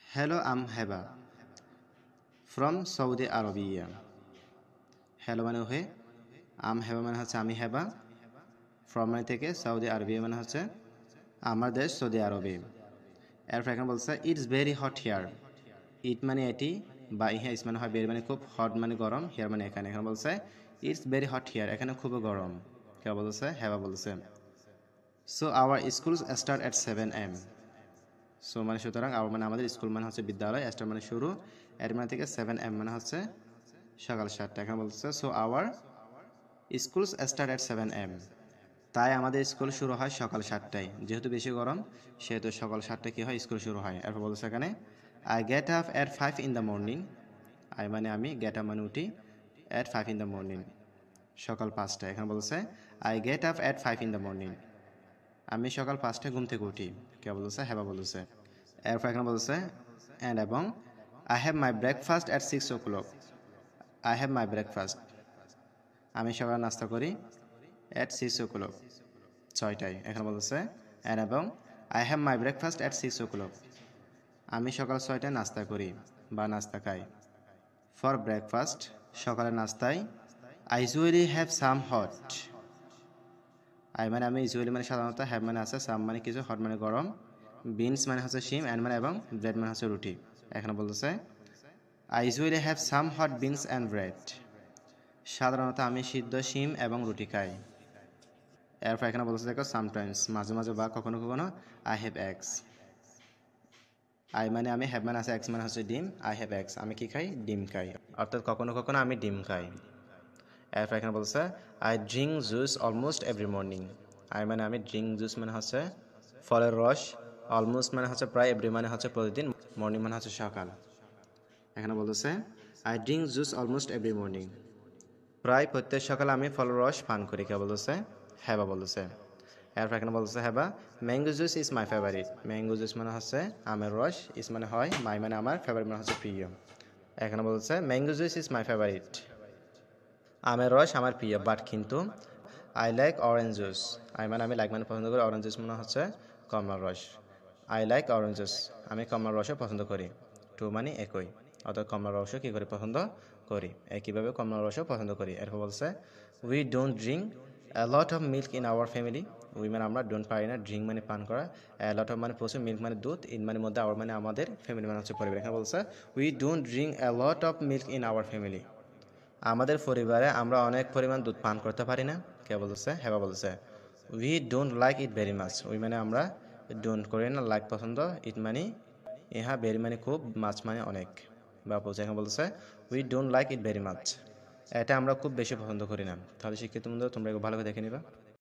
Hello, I'm Heba from Saudi Arabia. Hello মানে হে হেবা মানে হচ্ছে আমি হেবা ফ্রম মানে থেকে সৌদি আরবিয়া মানে হচ্ছে আমার দেশ সৌদি আরবে। এরপর এখানে বলছে ইটস ভেরি হট হিয়ার। ইট মানে এটি বা ইহা ইস মানে হয় ভেরি মানে খুব, হট মানে গরম, হিয়ার মানে এখানে। এখানে বলছে ইটস ভেরি হট হিয়ার, এখানে খুব গরম। কে বলছে? হেবা বলছে। So our schools start at 7 am। So মানে সুতরাং আওয়ার মানে আমাদের স্কুল মানে হচ্ছে বিদ্যালয়, স্টার্ট মানে শুরু, এর মানে থেকে 7 am মানে হচ্ছে সকাল 7টা। এখানে বলছে so our schools start at 7 am। তাই আমাদের স্কুল শুরু হয় সকাল 7টায়। যেহেতু বেশি গরম সেহেতু সকাল 7টায় কী হয়, স্কুল শুরু হয়। এরপর বলছে এখানে I get up at 5 in the morning। I মানে আমি, গেট আপ মানে উঠি, এট 5 in the morning সকাল 5টায়। এখানে বলছে I get up at 5 in the morning। আমি সকাল 5টায় ঘুম থেকে উঠি। কে বলছে? হেবা বলছে। এরপর এখানে বলছে অ্যান্ড এবং I have my breakfast at 6 o'clock। I have my breakfast, আমি সকালে নাস্তা করি, এট 6 o'clock 6টায়। এখানে বলছে অ্যান্ড এবং I have my breakfast at 6 o'clock। আমি সকাল 6টায় নাস্তা করি বা নাস্তা খাই। ফর ব্রেকফাস্ট সকালের নাস্তায় I usually have some hot. I মানে আমি, ইউজুয়ালি মানে সাধারণত, হ্যাভ মানে আছে, সাম মানে কিছু, হট মানে গরম, বিনস মানে হচ্ছে শিম, অ্যান্ড মানে এবং, ব্রেড মানে হচ্ছে রুটি। এখানে বলতেছে I usually have some hot beans and bread. সাধারণত আমি সিদ্ধ শিম এবং রুটি খাই। এরপর এখানে বলতেছে দেখো সামটাইমস মাঝে মাঝে বা কখনো কখনো আই হ্যাভ এগস। আই মানে আমি, হ্যাভ মানে আছে, এক্স মানে হচ্ছে ডিম, আই হ্যাভ এগস আমি কি খাই? ডিম খাই, অর্থাৎ কখনো কখনো আমি ডিম খাই। এরপর এখানে বলছে I drink juice almost every morning. I মানে আমি, ড্রিঙ্ক জুস মানে হচ্ছে ফলের রস, অলমোস্ট মানে হচ্ছে প্রায়, এভরি মানে হচ্ছে প্রতিদিন, মর্নিং মানে হচ্ছে সকাল। এখানে বলতেছে I drink juice almost every morning, প্রায় প্রত্যেক সকালে আমি ফলের রস পান করি। কে বলতেছে? হেবা বলতেছে। এরপর এখানে বলতেছে Heba mango juice is my favourite. Mango juice মানে হচ্ছে আমের রস, ইজ মানে হয়, মাই মানে আমার, ফেভারিট মানে হচ্ছে প্রিয়। এখানে বলছে mango juice is my favourite, আমের রস আমার প্রিয়, বাট কিন্তু I like orange juice. I মানে আমি, লাইক মানে পছন্দ করি, অরেঞ্জ জুস মানে হচ্ছে কমলার রস। আই লাইক অরেঞ্জ জুস, আমি কমলার রসও পছন্দ করি। টু মানে একই, অর্থাৎ কমলার রসও কী করি? পছন্দ করি। একইভাবে কমলার রসও পছন্দ করি। এরপর বলছে we don't drink a lot of milk in our family. We মানে আমরা, ডোন্ট পারি না, ড্রিঙ্ক মানে পান করা, অ্যা লট অফ মানে প্রচুর, মিল্ক মানে দুধ, ইন মানে মধ্যে, আওয়ার মানে আমাদের, ফ্যামিলি মানে হচ্ছে পরিবার। এখানে বলছে we don't drink a lot of milk in our family. আমাদের পরিবারে আমরা অনেক পরিমাণ দুধ পান করতে পারি না। কে বলছে? হেবা বলছে। We don't like it very much. We মানে আমরা, ডোন্ট করি না, লাইক পছন্দ, ইট মানে ইহা, ভেরি মানে খুব, মাছ মানে অনেক বা প্রচুর। এখানে বলছে we don't like it very much, এটা আমরা খুব বেশি পছন্দ করি না। তাহলে শিক্ষিত বন্ধুরা তোমরা ভালো করে দেখে নিবা।